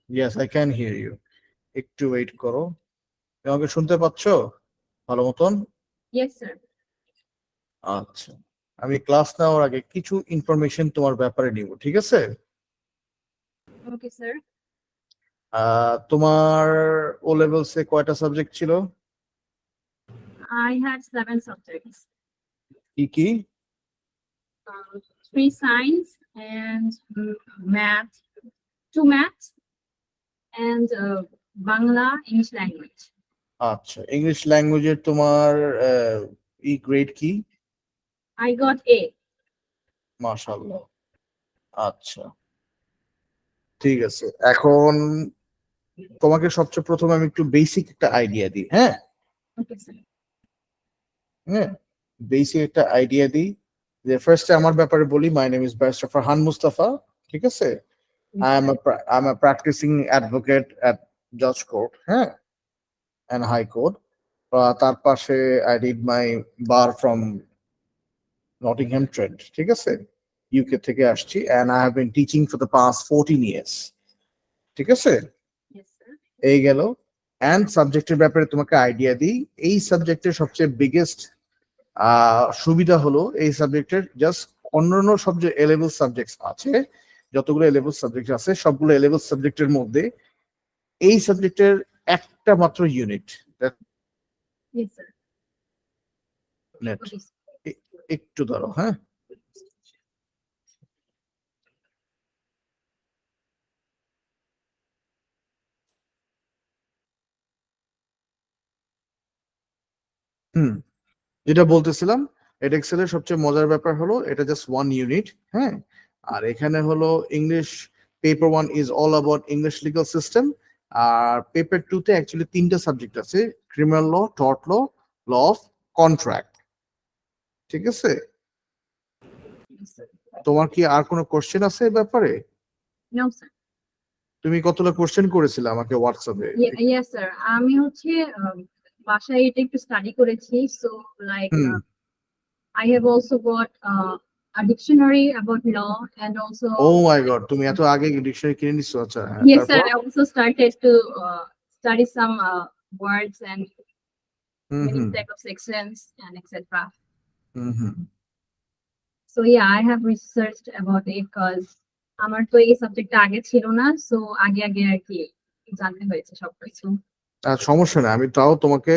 Yes, I can hear you. একটু wait করো। তুমি আমাকে শুনতে পাচ্ছো ভালো মতন? Yes, sir. আচ্ছা, আমি ক্লাস নেওয়ার আগে কিছু ইনফরমেশন তোমার ব্যাপারে নিব, ঠিক আছে? Okay, sir. তোমার ও লেভেলসে কয়টা সাবজেক্ট ছিল? I had 7 subjects. কি কি? 3 science and math, 2 maths and Bangla English language. আচ্ছা, ইংলিশ ল্যাঙ্গুয়েজের তোমার গ্রেড কি? I got A. মাশাআল্লাহ। আচ্ছা, ঠিক আছে। এখন তোমাকে সবচেয়ে প্রথমে আমি একটু বেসিক একটা আইডিয়া দিই, হ্যাঁ? Okay, sir. হ্যাঁ, বেসিক একটা আইডিয়া দিই। যে ফার্স্টে আমার ব্যাপারে বলি, my name is barrister Farhan Mustafa, ঠিক আছে? I'm a practicing advocate at Judge Court, হ্যাঁ, and High Court. তার পাশে I did my bar from Nottingham Trent, ঠিক আছে? ইউকে থেকে আসছি, and I have been teaching for the past 14 years, ঠিক আছে? Yes, sir. এই গেল। and সাবজেক্টের ব্যাপারে তোমাকে আইডিয়া দিই। এই সাবজেক্টের সবচেয়ে বিগেস্ট সুবিধা হলো এই সাবজেক্টের জাস্ট অন্যান্য সব যে এ লেভেল সাবজেক্ট আছে, যতগুলো এ লেভেল সাবজেক্ট আছে সবগুলো এ লেভেল সাবজেক্টের মধ্যে এই সাবজেক্টের একটা মাত্র unit Yes, sir. Net. Okay, sir. একটু ধরো, হ্যাঁ। যেটা বলতেছিলাম, এটা এক্সেলের সবচেয়ে মজার ব্যাপার হলো এটা জাস্ট 1 ইউনিট, হ্যাঁ। আর এখানে হলো English paper 1 is all about English legal system. আর পেপার 2 তে অ্যাকচুয়ালি 3টা সাবজেক্ট আছে, criminal law, tort law, law of contract, ঠিক আছে? Yes, sir. তোমার কি আর কোনো কোশ্চেন আছে এই ব্যাপারে? No, sir. তুমি কতটা কোশ্চেন করেছিলে আমাকে হোয়াটসঅ্যাপে? Yes, sir. আমি হচ্ছে বাসায় এটা একটু স্টাডি করেছি, so like I have also got a dictionary about law and also. Oh my god, তুমি এত আগে ডিকশনারি কিনে নিছো? আচ্ছা, হ্যাঁ, Yes, sir. তারপর? I also started to study some words and many type of sections and etc. So yeah, I have researched about it because আমার তো এই সাবজেক্টটা আগে ছিল না, সো আগে আগে আর কি জানতে হয়েছে সবকিছু। সমস্যা না, আমি তাও তোমাকে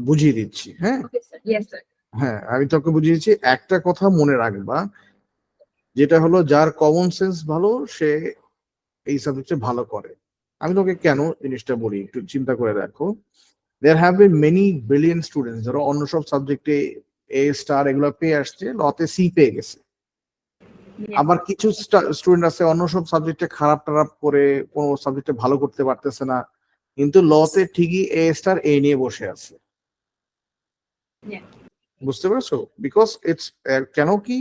বুঝিয়ে দিচ্ছি, হ্যাঁ। Okay, sir. Yes, sir. হ্যাঁ, আমি তোকে বুঝিয়ে দিচ্ছি। একটা কথা মনে রাখবা, যেটা হলো যার কমন সেন্স ভালো সে এই সাবজেক্টে ভালো করে। আমি তোকে কেন জিনিসটা বলি একটু চিন্তা করে দেখো। There have been many brilliant students যারা অন্য সব সাবজেক্টে এ স্টার এগুলো পেয়ে আসছে, লতে সি পেয়ে গেছে। Yes. আবার কিছু স্টুডেন্ট আছে অন্য সব সাবজেক্টে খারাপ টারাপ করে কোনো সাবজেক্টে ভালো করতে পারতেছে না, কিন্তু লতে ঠিকই এ স্টার এ নিয়ে বসে আছে। Yeah. বুঝতে পেরেছো? বিকজ ইটস কেন কি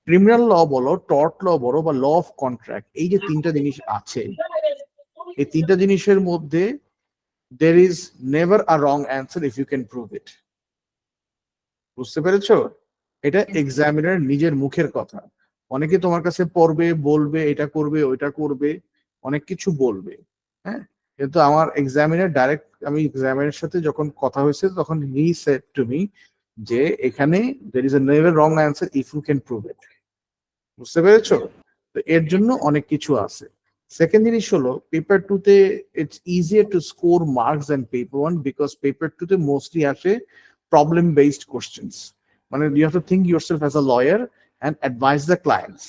ক্রিমিনাল ল বলো, টর্ট ল বলো বা ল অফ কন্ট্রাক্ট, এই যে 3টা জিনিস আছে, এই 3টা জিনিসের মধ্যে there is never a wrong answer if you can prove it. বুঝতে পেরেছো? এটা এক্সামিনার নিজের মুখের কথা। অনেকে তোমার কাছে পড়বে, বলবে এটা করবে ওইটা করবে, অনেক কিছু বলবে, হ্যাঁ। কিন্তু আমার এক্সামিনার ডাইরেক্ট, আমি এক্সামিনারের সাথে যখন কথা হয়েছে তখন হি সেড টু মি যে এখানে there is a never wrong answer if you can prove it. বুঝতে পেরেছো? তো এর জন্য অনেক কিছু আছে। সেকেন্ড জিনিস হলো পেপার 2 তে it's easier to score marks than paper 1 because paper 2 তে মোস্টলি আসে প্রবলেম বেসড কোশ্চেন্স, মানে you have to think yourself as a lawyer and advice the clients.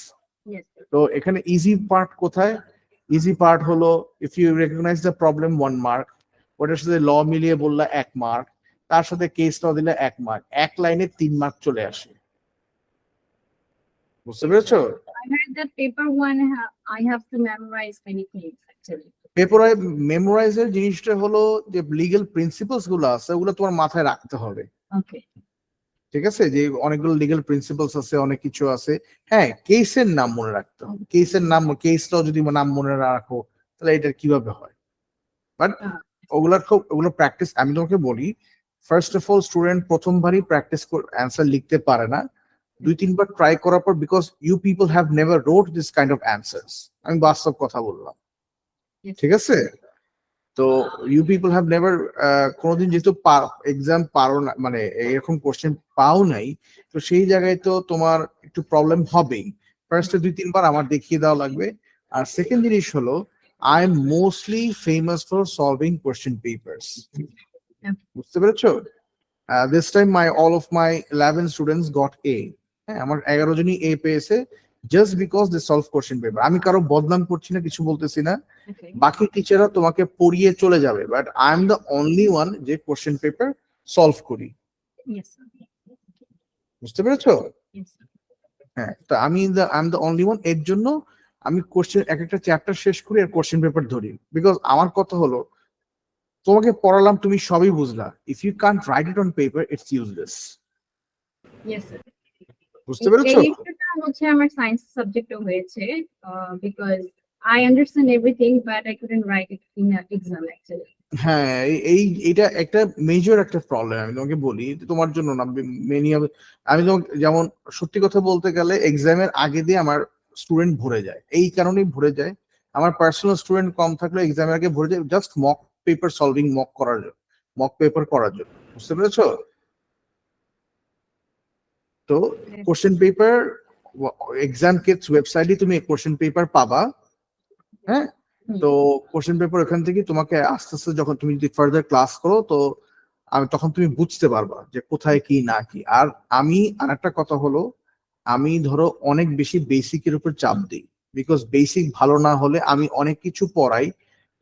Yes, sir. তো এখানে ইজি পার্ট কোথায়? Easy part হলো if you recognise the problem 1 mark, ওটার সাথে ল মিলিয়ে বললা 1 মার্ক, তার সাথে কেস ল দিলে 1 মার্ক, এক লাইনে 3 মার্ক চলে আসে। বুঝতে পেরেছো? I heard that paper one I have to memorize many things actually. পেপারে মেমোরাইজের জিনিসটা হলো যে লিগ্যাল প্রিন্সিপালস গুলো আছে ওগুলো তোমার মাথায় রাখতে হবে, Okay. ঠিক আছে? যে অনেকগুলো লিগ্যাল প্রিন্সিপালস আছে, অনেক কিছু আছে। হ্যাঁ, কেসের নাম মনে রাখতে হবে, কেসের নাম, কেসটাও যদি নাম মনে না রাখো তাহলে এটা কিভাবে হয়? বাট ওগুলো প্র্যাকটিস, আমি তোমাকে বলি, ফার্স্ট অফ অল স্টুডেন্ট প্রথমবারই প্র্যাকটিস অ্যান্সার লিখতে পারে না, 2-3 বার ট্রাই করার পর, because you people have never rote this kind of answers. আমি বাস্তব কথা বললাম। Yes. ঠিক আছে? তো ইউ পিপল হ্যাভ নেভার কোনোদিন যেহেতু এক্সাম পারো না, মানে এরকম কোশ্চেন পাও নাই, তো সেই জায়গায় তো তোমার একটু প্রবলেম হবেই। ফার্স্টে 2-3 বার আমার দেখিয়ে দেওয়া লাগবে। আর সেকেন্ড জিনিস হলো, I am mostly famous for solving question papers. বুঝতে পেরেছো? This time all of my 11 students got A. হ্যাঁ, আমার 11 জনই A পেয়েছে, just because they solve question paper. আমি কারো বদনাম করছি না, কিছু বলতেছি না। Okay. বাকি টিচাররা তোমাকে পড়িয়ে চলে যাবে, but I am the only one যে কোশ্চেন পেপার সলভ করি। Yes, sir. বুঝতে পেরেছো? Yes, sir. হ্যাঁ, তো I am the only one. এর জন্য আমি কোশ্চেন এক একটা চ্যাপ্টার শেষ করি আর কোশ্চেন পেপার ধরি, বিকজ আমার কথা হলো, তোমাকে পড়ালাম, তুমি সবই বুঝলা, if you can't write it on paper it's useless. Yes, sir. বুঝতে পেরেছো? এই ইস্যুটা হচ্ছে আমার সায়েন্স সাবজেক্টও হয়েছে, because I understand everything but I couldn't write it in an exam actually. হ্যাঁ, এটা একটা মেজর একটা প্রবলেম। আমি তোমাকে বলি, তোমার জন্য না, মেনি আমি তোমাকে, যেমন সত্যি কথা বলতে গেলে এক্সামের আগে দিয়ে আমার স্টুডেন্ট ভরে যায়, এই কারণেই ভরে যায়। আমার পার্সোনাল স্টুডেন্ট কম থাকলে এক্সামের আগে ভরে যায়, just mock paper solving, mock paper করার জন্য। বুঝতে পেরেছো? তো কোশ্চেন পেপার, এক্সাম কিটস ওয়েবসাইটে তুমি কোশ্চেন পেপার পাবা। হ্যাঁ, তো কোশ্চেন পেপার ওখান থেকে তোমাকে আস্তে আস্তে, যখন তুমি যদি ফার্দার ক্লাস করো, তো তখন তুমি বুঝতে পারবা যে কোথায় কি না কি। আর আমি আরেকটা কথা হলো, আমি ধরো অনেক বেশি বেসিকের উপর চাপ দিই, বিকজ বেসিক ভালো না হলে আমি অনেক কিছু পড়াই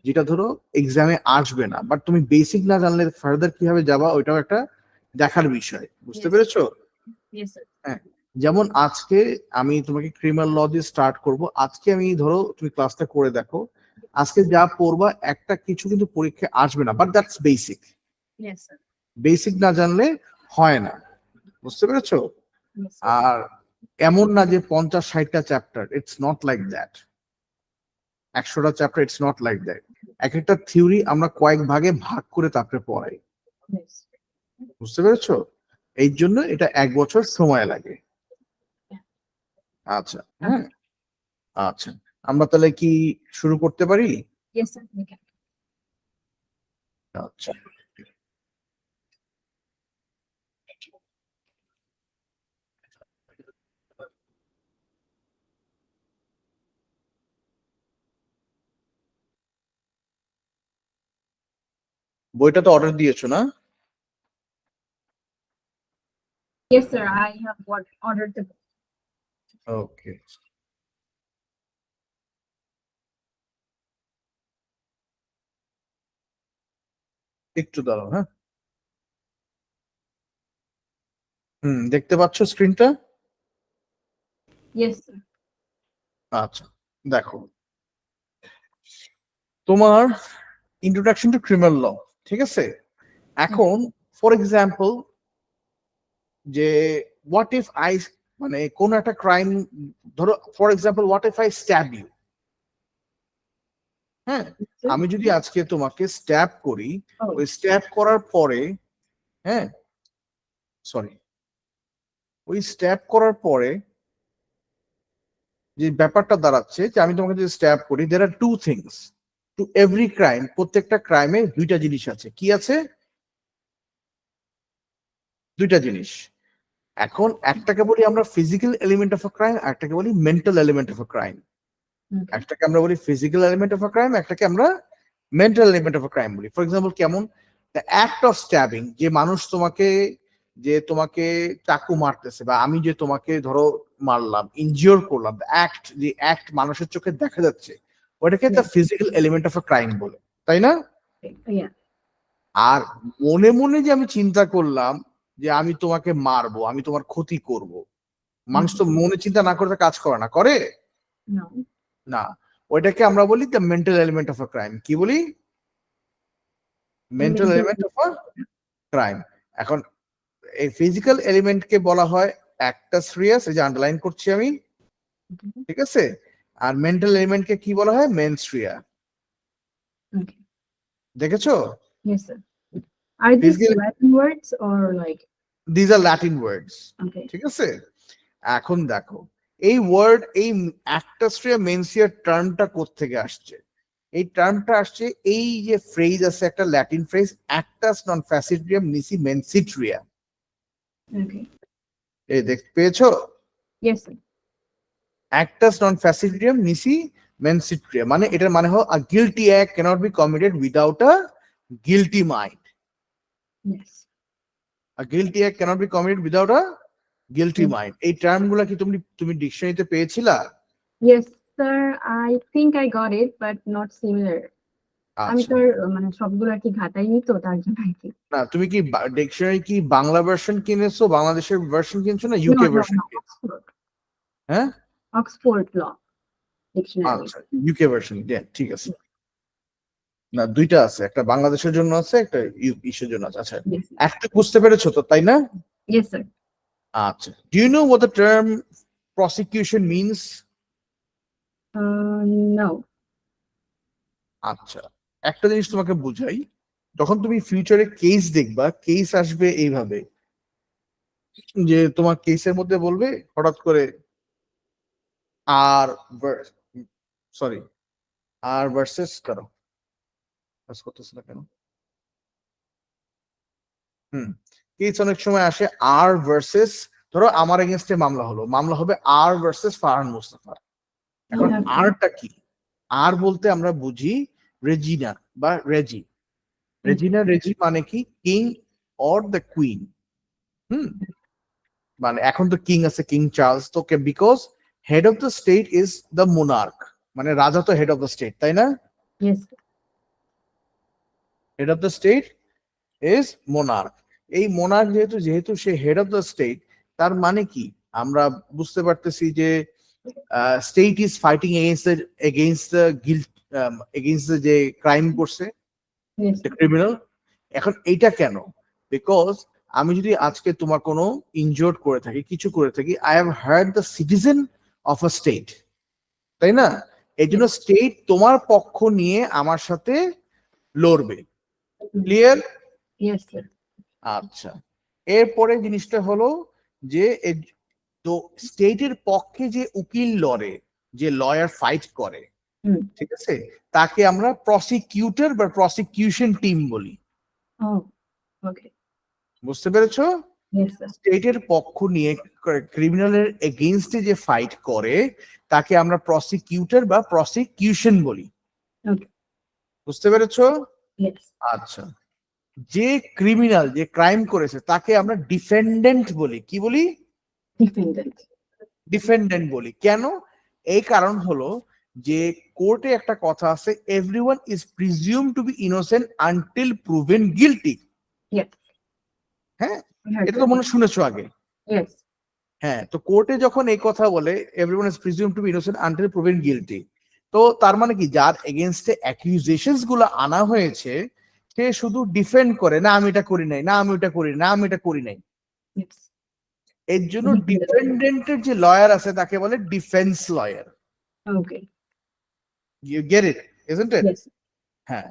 যেটা ধরো এক্সামে আসবে না, বাট তুমি বেসিক না জানলে ফার্দার কিভাবে যাবা ওইটাও একটা দেখার বিষয়। বুঝতে Yes. পেরেছো? Yes, sir. হ্যাঁ, যেমন আজকে আমি তোমাকে ক্রিমিনাল ল দিয়ে স্টার্ট করব। আজকে আমি ধরো তুমি ক্লাসটা করে দেখো, আজকে যা পড়বা একটা কিছু কিন্তু পরীক্ষায় আসবে না, but that's basic. Yes, sir. Basic না জানলে হয় না। বুঝতে পেরেছো? Yes, sir. আর এমন না যে 50-60টা chapter, it's not like that. 100টা chapter, it's not like that. এক একটা থিওরি আমরা কয়েক ভাগে ভাগ করে তারপরে পড়াই। Yes. বুঝতে পেরেছো? এই জন্য এটা 1 বছর সময় লাগে। আচ্ছা, হ্যাঁ, আচ্ছা, আমরা তাহলে কি শুরু করতে পারি? Yes, sir. We can. আচ্ছা, বইটা তো অর্ডার দিয়েছো না? Yes, sir. I have ordered the book. ওকে, একটু দাঁড়াও। হ্যাঁ, দেখতে পাচ্ছ স্ক্রিনটা? Yes, sir. আচ্ছা, দেখো, তোমার ইন্ট্রোডাকশন টু ক্রিমিনাল ল, ঠিক আছে? এখন ফর এক্সাম্পল, যে হোয়াট ইফ আই, মানে কোন একটা ক্রাইম, ধরো for example what if I stab you. হ্যাঁ, Sir. আমি যদি আজকে তোমাকে স্ট্যাব করি, Oh, ওই স্ট্যাব করার পরে, হ্যাঁ, সরি, ওই স্ট্যাব করার পরে যে ব্যাপারটা দাঁড়াচ্ছে, যে আমি তোমাকে যদি স্ট্যাব করি, there are two things to every crime. প্রত্যেকটা ক্রাইমে দুইটা জিনিস আছে। কি আছে? দুইটা জিনিস। এখন একটাকে বলি আমরা physical element of a crime, একটাকে বলি mental element of a crime. okay. একটাকে আমরা বলি physical element of a crime, একটাকে আমরা mental element of a crime বলি। ফর এক্সাম্পল, কেমন? দ্য অ্যাক্ট অফ স্ট্যাবিং, যে মানুষ তোমাকে চাকু মারতেছে, বা আমি যে তোমাকে ধরো মারলাম, ইনজিওর করলাম, অ্যাক্ট, যে অ্যাক্ট মানুষের চোখে দেখা যাচ্ছে, ওটাকে the physical element of a crime বলে, তাই না? Yeah. আর মনে মনে যে আমি চিন্তা করলাম যে আমি তোমাকে মারবো, আমি তোমার ক্ষতি করব, মানুষ তো মনে চিন্তা না করে কাজ করে না, করে No. না। ওইটাকে আমরা বলি the mental element of a crime. কি বলি? Mental Mental. Element of a crime. এখন এই ফিজিক্যাল এলিমেন্টকে বলা হয় অ্যাক্টাস রিয়াস, এই যে আন্ডারলাইন করছি আমি, Mhm. ঠিক আছে? আর মেন্টাল এলিমেন্টকে কি বলা হয়? মেন্স রিয়া। Okay. দেখেছো? Yes, sir. Are these Physical, Latin words or like? these are Latin words, Okay. ঠিক আছে? এখন দেখো, এই ওয়ার্ড, এই অ্যাক্টাস রিয়া মেন্স রিয়া টার্মটা কোত্থেকে আসছে? এই টার্মটা আসছে এই যে ফ্রেজ আছে একটা ল্যাটিন ফ্রেজ অ্যাক্টাস নন ফ্যাসিডিয়াম নিসি মেনসিট্রিয়া, Okay. এই দেখতে পেয়েছো? Yes, sir. অ্যাক্টাস নন ফ্যাসিডিয়াম নিসি মেনসিট্রিয়া মানে এটার মানে হলো a guilty act cannot be committed without a guilty mind. Yes. A guilty act cannot be committed without a guilty Hmm. mind. এই টার্মগুলো কি তুমি ডিকশনারিতে পেয়েছিলা? Yes, sir. I think I got it, but not similar. আমি আচ্ছা, তো মানে সবগুলো আর কি ঘাটাইনি তো তার জন্য আর কি। না তুমি কি ডিকশনারি কি বাংলা ভার্সন কিনেছো, বাংলাদেশের ভার্সন কিনছো না No, UK no, version? no. Oxford. হ্যাঁ, Oxford Law Dictionary. আচ্ছা ইউকে ভার্সন, ঠিক আছে। না দুইটা আছে, একটা বাংলাদেশের জন্য আছে, একটা ইসের জন্য আছে। আচ্ছা, Yes, sir. একটা বুঝতে পেরেছো তো, তাই না? Yes, sir. আচ্ছা, do you know what the term prosecution means? No. আচ্ছা, একটা জিনিস তোমাকে বুঝাই, যখন তুমি ফিউচারে কেস দেখবা, কেস আসবে এইভাবে যে তোমার কেসের মধ্যে বলবে হঠাৎ করে আর সরি আর ভার্সেস করো, কাজ করতেছে না কেন? কেস অনেক সময় আসে আর ভার্সেস, ধরো আমার এগেনস্টে মামলা হবে আর ভার্সেস ফারহান মুস্তাফা। এখন Okay. আরটা কি? আর বলতে আমরা বুঝি রেজিনা বা রেজি। রেজি মানে কি? King or the queen. মানে এখন তো কিং আছে, কিং চার্লস, তো because head of the state is the Monarch, মানে রাজা তো হেড অফ দ্য স্টেট, তাই না? Yes, sir. Head of the state is Monarch. এই মোনার্ক যেহেতু সে হেড অফ দ্য স্টেট, তার মানে কি আমরা বুঝতে পারতেছি যে state is fighting against the guilt, against the যে ক্রাইম করছে, Yes, দ্য ক্রিমিনাল। এখন এইটা কেন? বিকজ আমি যদি আজকে তোমার কোনো ইনজোর্ড করে থাকি, কিছু করে থাকি, I have heart the citizen of a state, তাই না? এই জন্য স্টেট তোমার পক্ষ নিয়ে আমার সাথে লড়বে। ক্লিয়ার? yes, sir. আচ্ছা, এরপরে জিনিসটা হলো যে তো স্টেটের পক্ষে যে উকিল লড়ে, যে লয়ার ফাইট করে, Hmm. ঠিক আছে, তাকে আমরা প্রসিকিউটর বা প্রসিকিউশন টিম বলি। Oh, okay. বুঝতে পেরেছো? Yes, sir. স্টেটের পক্ষ নিয়ে ক্রিমিনালের এগেইনস্টে যে ফাইট করে তাকে আমরা প্রসিকিউটর বা প্রসিকিউশন বলি। Okay. বুঝতে পেরেছো? Yes. আচ্ছা, যে ক্রিমিনাল যে ক্রাইম করেছে তাকে আমরা ডিফেন্ডেন্ট বলি। কি বলি? Defendant. ডিফেন্ডেন্ট বলি। কেন? এই কারণ হলো যে কোর্টে একটা কথা আছে, everyone is presume to be innocent until proven guilty. Yes. হ্যাঁ, I heard এটা তো that. মনে শুনেছো আগে। Yes. হ্যাঁ, তো কোর্টে যখন এই কথা বলে everyone is presume to be innocent until proven guilty, তো তার মানে কি যার এগেইনস্টে অ্যাকিউজেশনস গুলো আনা হয়েছে সে শুধু ডিফেন্ড করে, না আমি এটা করি নাই, না আমি ওটা করি, না আমি এটা করি নাই। Yes. এর জন্য ডিফেন্ডেন্টের যে লয়ার আছে তাকে বলে defence lawyer. Okay. You get it, isn't it? Yes. হ্যাঁ,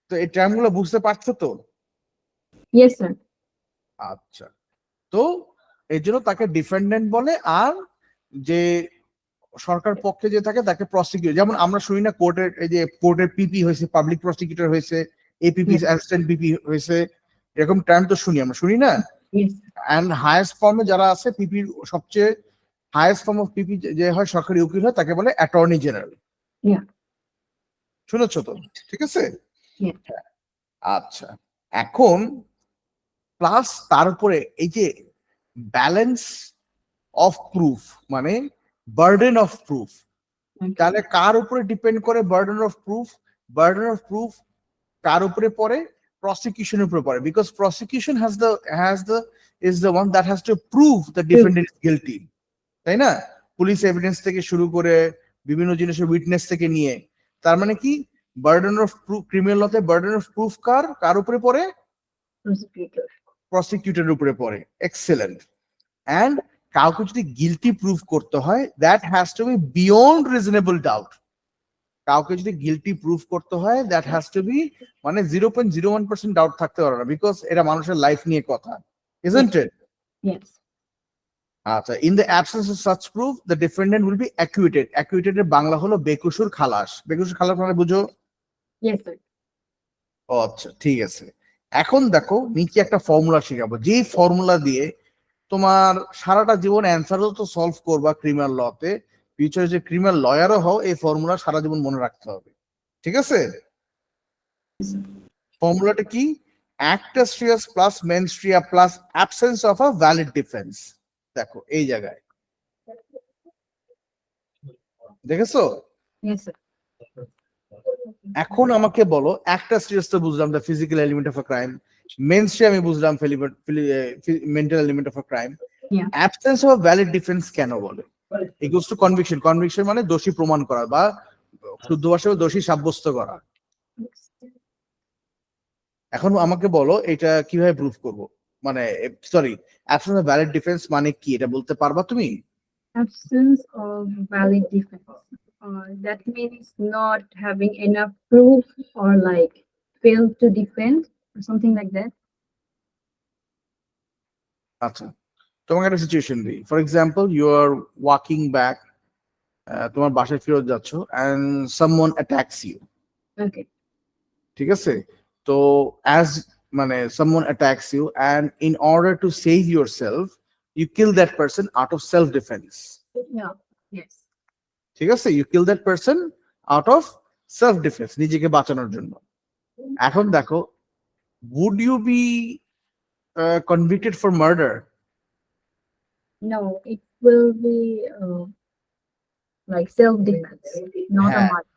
তো এই টার্মগুলো বুঝতে পারছো তো? Yes, sir. আচ্ছা, তো এর জন্য তাকে ডিফেন্ডেন্ট বলে, আর যে সরকার পক্ষে যে থাকে তাকে প্রসিকিউটর। যেমন আমরা শুনি না কোর্টের, এই যে কোর্টের পিপি হয়েছে, পাবলিক প্রসিকিউটর হয়েছে, এপিপি অ্যাসিস্ট্যান্ট পিপি হয়েছে, এরকম টার্ম তো আমরা শুনি না? Yes. এন্ড হাইয়েস্ট ফর্মে যারা আছে পিপি, সবচেয়ে হাইয়েস্ট ফর্ম অফ পিপি যে হয় সরকারি উকিল হয়, তাকে বলে অ্যাটর্নি জেনারেল। Yeah. শুনেছো তো? ঠিক আছে। Yeah. আচ্ছা, এখন প্লাস তার উপরে এই যে ব্যালেন্স অফ প্রুফ, মানে বার্ডেন অফ প্রুফ, Okay. তাহলে কার উপরে ডিপেন্ড করে burden of proof? Burden of proof কার উপরে পড়ে? প্রসিকিউশনের উপরে পড়ে, because prosecution is the one that has to prove the defendant is guilty, তাই না? পুলিশ এভিডেন্স থেকে শুরু করে বিভিন্ন জিনিসের উইটনেস থেকে নিয়ে, তার মানে কি বার্ডেন অফ প্রুফ, ক্রিমিনাল লতে বার্ডেন অফ প্রুফ কার উপরে পড়ে? Prosecutor. প্রসিকিউটরের উপরে পড়ে। এক্সেলেন্ট। এন্ড কাউকে যদি গিলটি প্রুফ করতে হয়, that has to be beyond reasonable doubt. কাউকে যদি গিলটি প্রুফ করতে হয়, দ্যাট হ্যাজ টু বি, মানে 0.01% ডাউট থাকতে পারে না, বিকজ এটা মানুষের লাইফ নিয়ে কথা, ইজন্ট ইট? Yes. আচ্ছা, in the absence of such proof the defendant will be acquitted. Acquitted এর বাংলা হলো বেকসুর খালাস। বেকসুর খালাস মানে বুঝো? Yes, sir. ও আচ্ছা, ঠিক আছে। এখন দেখো নিচে একটা ফর্মুলা শেখাবো, যেই ফর্মুলা দিয়ে তোমার সারাটা জীবন অ্যান্সারও তো সলভ করবা ক্রিমিনাল লতে, ফিউচারে যে ক্রিমিনাল লয়ারও হও, এই ফর্মুলা সারা জীবন মনে রাখতে হবে। ঠিক আছে? ফর্মুলাটা কি? actus reus plus mens rea plus absence of a valid defense। দেখো এই জায়গায় দেখেছো? Yes, sir. এখন আমাকে বলো, actus reus তো বুঝলাম the physical element of a crime, mens rea আমি বুঝলাম mental element of a crime. Yeah. Absence of valid defence কেন বলে? Equals to conviction. কনভিকশন মানে দোষী প্রমাণ করা বা শুদ্ধ ভাষায় দোষী সাব্যস্ত করা। এখন আমাকে বলো এটা কিভাবে প্রুফ করব, মানে sorry, absence of valid defence মানে কি এটা বলতে পারবা তুমি? Absence of valid defense. That means not having enough proof or like failed to defend or something like that. আচ্ছা, তোমাকে একটা সিচুয়েশন দিই। For example, you are walking back, তোমার বাসায় ফেরত যাচ্ছ, and someone attacks you. Okay. ঠিক আছে? তো অ্যাজ মানে someone attacks you and in order to save yourself you kill that person out of self defence. Yeah. Yes. ঠিক আছে? You kill that person out of self defence, নিজেকে বাঁচানোর জন্য। এখন দেখো, would you be convicted for murder? No, it will be like self-defense, not a হ্যাঁ, murder.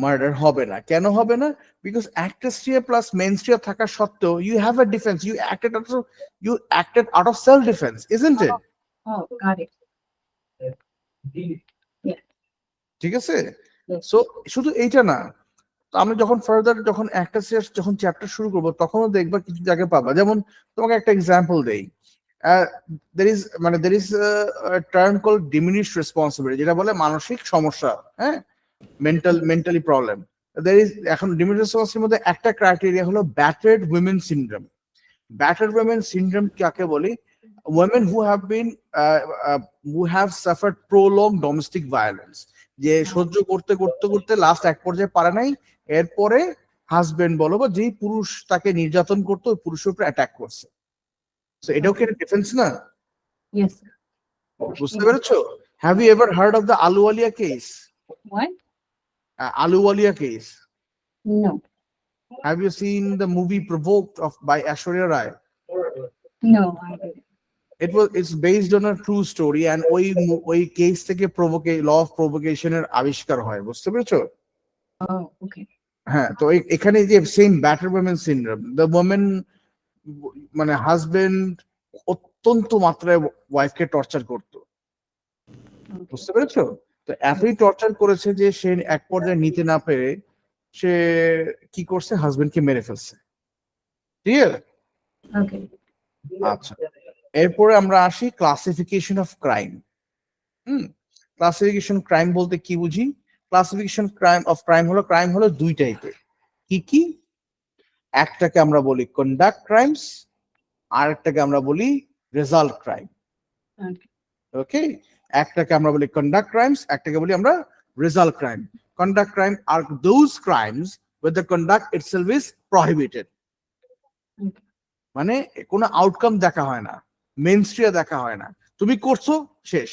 Murder হবে না। কেন হবে না? Because actus rea plus mens rea থাকা সত্ত্বেও you have a defense, you acted out of self defense, isn't it? Oh, got it. ঠিক আছে? Yes. সো শুধু এইটা না, তো আমরা যখন ফার্দার যখন actus rea যখন চ্যাপ্টার শুরু করব তখনও দেখবা কিছু জায়গায় পাবা। যেমন তোমাকে একটা এক্সাম্পল দেই, there is a term called diminished responsibility, যেটা বলে মানসিক সমস্যা, হ্যাঁ, mentally problem. এখন diminished responsibility মধ্যে একটা ক্রাইটেরিয়া হলো battered women syndrome। battered women syndrome কাকে বলি? women who have suffered prolonged domestic violence, যে সহ্য করতে করতে করতে লাস্ট এক পর্যায়ে পারে নাই, এরপরে হাজবেন্ড বলো বা যেই পুরুষ তাকে নির্যাতন করতো ওই পুরুষের উপর অ্যাটাক করছে। সো এটাও কি ডিফেন্স না? Yes. বুঝতে পেরেছো? Have you ever heard of the Ahluwalia case? What? Ahluwalia case. No. Have you seen the movie Provoked by Aishwarya Rai? No, I didn't. It's based on a true story, and ওই case থেকে law of প্রভোকেশনের আবিষ্কার হয়। বুঝতে পেরেছো? Oh, okay. হ্যাঁ, তো এখানে যে same batter women syndrome, the women মানে হাজবেন্ড অত্যন্ত মাত্রায় ওয়াইফকে টর্চার করতো। বুঝতে পেরেছো? তো এতই টর্চার করেছে যে সে এক পর্যায়ে নিতে না পেরে সে কি করছে, হাজবেন্ডকে মেরে ফেলছে। ক্লিয়ার? Okay. আচ্ছা, এরপরে আমরা আসি classification of crime. Classification crime বলতে কি বুঝি? ক্লাসিফিকেশন ক্রাইম হলো দুই টাইপের। কি কি? একটাকে আমরা বলি কন্ডাক্ট ক্রাইমস, আর একটাকে আমরা বলি রেজাল্ট ক্রাইম। Okay. ওকে, একটাকে আমরা বলি কন্ডাক্ট ক্রাইমস, একটাকে বলি আমরা রেজাল্ট ক্রাইম। কন্ডাক্ট ক্রাইম আর those crimes with the conduct itself is prohibited, মানে কোনো আউটকাম দেখা হয় না, মেইন স্ট্রিয়া দেখা হয় না, তুমি করছো শেষ।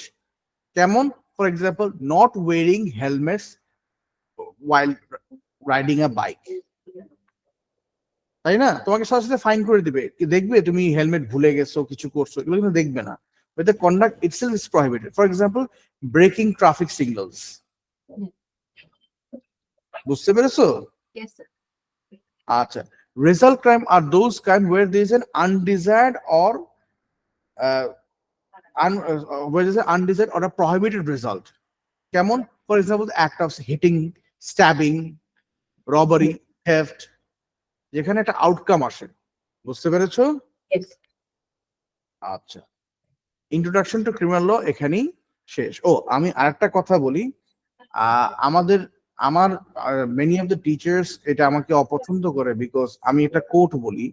কেমন? For example, not wiring helmets while riding a bike, তাই না? তোমাকে সাথে সাথে ফাইন করে দিবে, দেখবে তুমি হেলমেট ভুলে গেছো, কিছু করছো, এগুলো কিন্তু দেখবে না। But the conduct itself is prohibited. For example, breaking traffic signals. বুঝতে পেরেছো? Yes, sir. আচ্ছা, result crime are those crime where there is an undesired or where there is an undesired or a prohibited result. কেমন? For example, the act of hitting, stabbing, robbery, theft, যেখানে একটা outcome আসে। বুঝতে পেরেছো? Yes. আচ্ছা, introduction to criminal ল এখানেই শেষ। ও, আমি আরেকটা কথা বলি, আমার মেনি অফ দ্য টিচার্স এটা আমাকে অপছন্দ করে, বিকজ আমি একটা কোট বলি,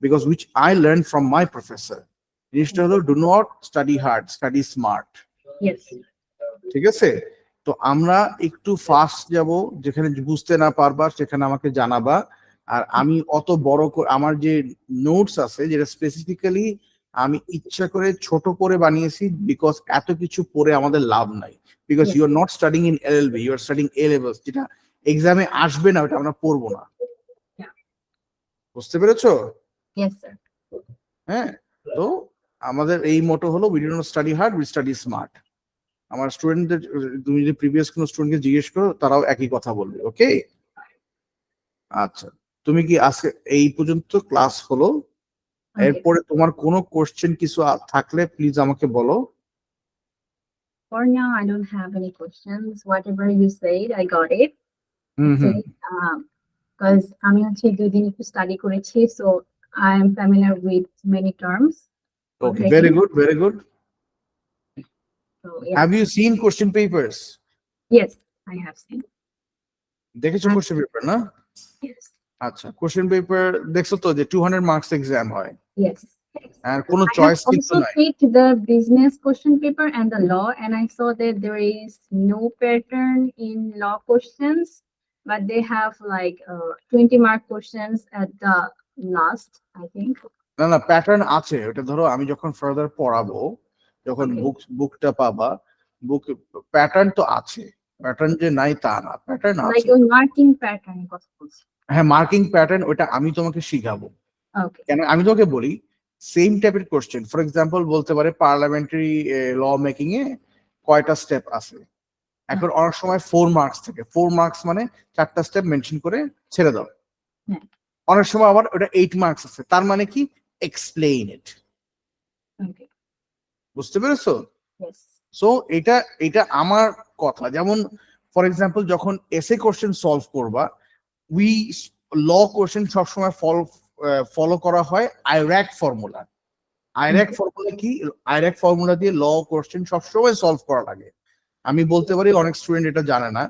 because which I learn from my professor. জিনিসটা হলো do not study hard, study smart. Yes. ঠিক আছে, তো আমরা একটু ফাস্ট যাব, যেখানে বুঝতে না পারবা সেখানে আমাকে জানাবা। আর আমি অত বড় আমার যে নোটস আছে যেটা স্পেসিফিক্যালি আমি ইচ্ছা করে ছোট করে বানিয়েছি, বিকজ এত কিছু পড়ে আমাদের লাভ নাই। Because Yes. You are not studying in LLB, you are studying A levels, যেটা এক্সামে আসবে না ওটা আমরা পড়বো না। Yeah. বুঝতে পেরেছো? Yes, sir. হ্যাঁ, তো আমাদের এই মোটো হলো we do not study hard, we study smart. আমার স্টুডেন্টদের, তুমি যদি প্রিভিয়াস কোনো স্টুডেন্টকে জিজ্ঞেস করো তারাও একই কথা বলবে। ওকে, আচ্ছা, তুমি কি আজকে এই পর্যন্ত ক্লাস হলো? Okay. এরপরে তোমার কোনো কোশ্চেন কিছু থাকলে প্লিজ আমাকে বলো। For now, I don't have any questions. Whatever you said, I got it. Hmm hmm, Because আমি হচ্ছে 2 দিন একটু স্টাডি করেছি, so I am familiar with many terms. Okay, already. Very good, very good. So yeah. Have you seen question papers? Yes, I have seen. দেখেছো question paper না? Yes. আচ্ছা, question paper দেখছো তো যে 200 মার্কস এক্সাম হয়, Yes. আর কোনো I have choice কিন্তু also নাই। picked the business question paper and the law, and I saw that there is no pattern in law questions, but they have like 20-mark questions at the last, I think. না না, pattern আছে। ওটা ধরো আমি যখন further পড়াবো, যখন Okay. বুকটা পাবা, বুক প্যাটার্ন তো আছে, প্যাটার্ন যে নাই তা না, প্যাটার্ন Like আছে। a marking pattern questions. হ্যাঁ, মার্কিং প্যাটার্ন ওটা আমি তোমাকে শিখাবো। Okay. কেন আমি তোমাকে বলি, সেম টাইপের কোশ্চেন ফর এক্সাম্পল বলতে পারে পার্লামেন্টারি ল মেকিং এ কয়টা স্টেপ আছে। এখন অনেক সময় 4 মার্কস থাকে, 4 মার্কস মানে 4টা স্টেপ মেনশন করে ছেড়ে দাও। হ্যাঁ। অনেক সময় আবার ওটা 8 মার্কস আছে, তার মানে কি এক্সপ্লেইন ইট। Okay. বুঝতে পেরেছো? Yes. সো এটা এটা আমার কথা। যেমন ফর এক্সাম্পল যখন এসে কোশ্চেন সলভ করবা, উই ল কোশ্চেন সবসময় ফলো করা হয় আইর্যাক ফর্মুলা। আইর্যাক ফর্মুলা কি? আইর্যাক ফর্মুলা দিয়ে ল কোশ্চেন সবসময় সলভ করা লাগে। আমি বলতে পারি অনেক স্টুডেন্ট এটা জানে না।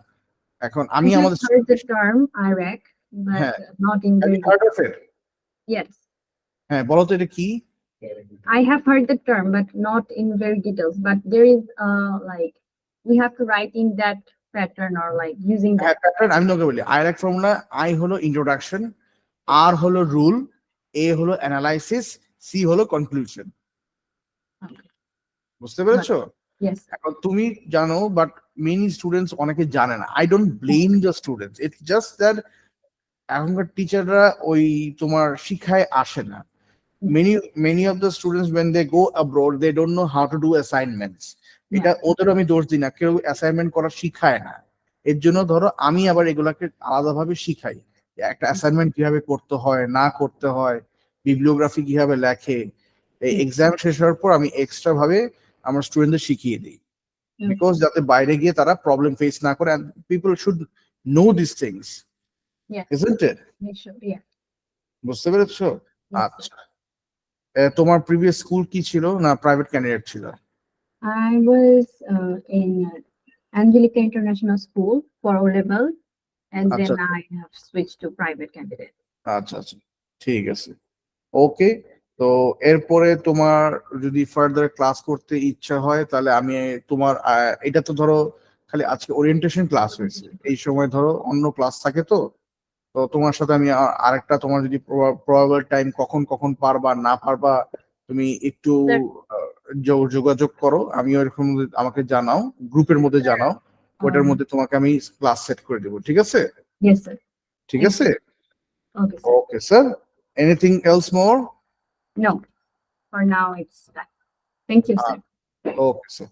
এখন I আমি have আমাদের heard the term IRAC, but হ্যাঁ, not in very heard of it? yes. হ্যাঁ, বলো তো এটা কি? I have heard the term, but not in very details. But there is like we have to write in that pattern or like using হ্যাঁ, that. Pattern আমি তোমাকে বলি। আইর্যাক formula, I হলো ইন্ট্রোডাকশন, আর হলো রুল, এ হলো অ্যানালাইসিস, সি হলো conclusion. Okay. বুঝতে পেরেছো? Yes. এখন তুমি জানো, বাট মেনি স্টুডেন্টস অনেকে জানে না। I don't blame the students, it's just that এখনকার টিচাররা ওই তোমার শিখায় আসে না। many of the students when they go abroad they don't know how to do assignments. এটা ওদের আমি দোষ দিই না, কেউ অ্যাসাইনমেন্ট করা শিখায় না। এর জন্য ধরো আমি আবার এগুলাকে আলাদাভাবে শিখাই, যে একটা অ্যাসাইনমেন্ট কিভাবে করতে হয় না করতে হয়, বিবলিওগ্রাফি কিভাবে লেখে। এই এক্সাম শেষ হওয়ার পর আমি এক্সট্রা ভাবে আমার স্টুডেন্টদের শিখিয়ে দিই, বিকজ যাতে বাইরে গিয়ে তারা প্রবলেম ফেস না করে। and people should know these things, Yes. isn't it? They should. Yeah. বুঝতে পেরেছো? Yes. আচ্ছা, তোমার প্রিভিয়াস স্কুল কি ছিল, না প্রাইভেট ক্যান্ডিডেট ছিল? I was in Angelica International School for O level, and then Acha. I have switched to private candidate. আচ্ছা আচ্ছা, ঠিক আছে, ওকে। তো এরপরে তোমার যদি ফার্দার ক্লাস করতে ইচ্ছা হয় তাহলে আমি তোমার এটা তো ধরো খালি আজকে ওরিয়েন্টেশন ক্লাস হয়েছে, এই সময় ধরো অন্য ক্লাস থাকে, তো তো তোমার সাথে আমি আরেকটা, তোমার যদি প্রবাবল টাইম কখন কখন পারবা না পারবা তুমি একটু যোগাযোগ করো, আমি ওরকম আমাকে জানাও, গ্রুপের মধ্যে জানাও, ওটার মধ্যে তোমাকে আমি ক্লাস সেট করে দেবো। ঠিক আছে? Yes, sir. ঠিক Thank আছে, Okay, sir. Okay sir. Anything else more? No, for now it's that. Thank you, sir. Okay sir.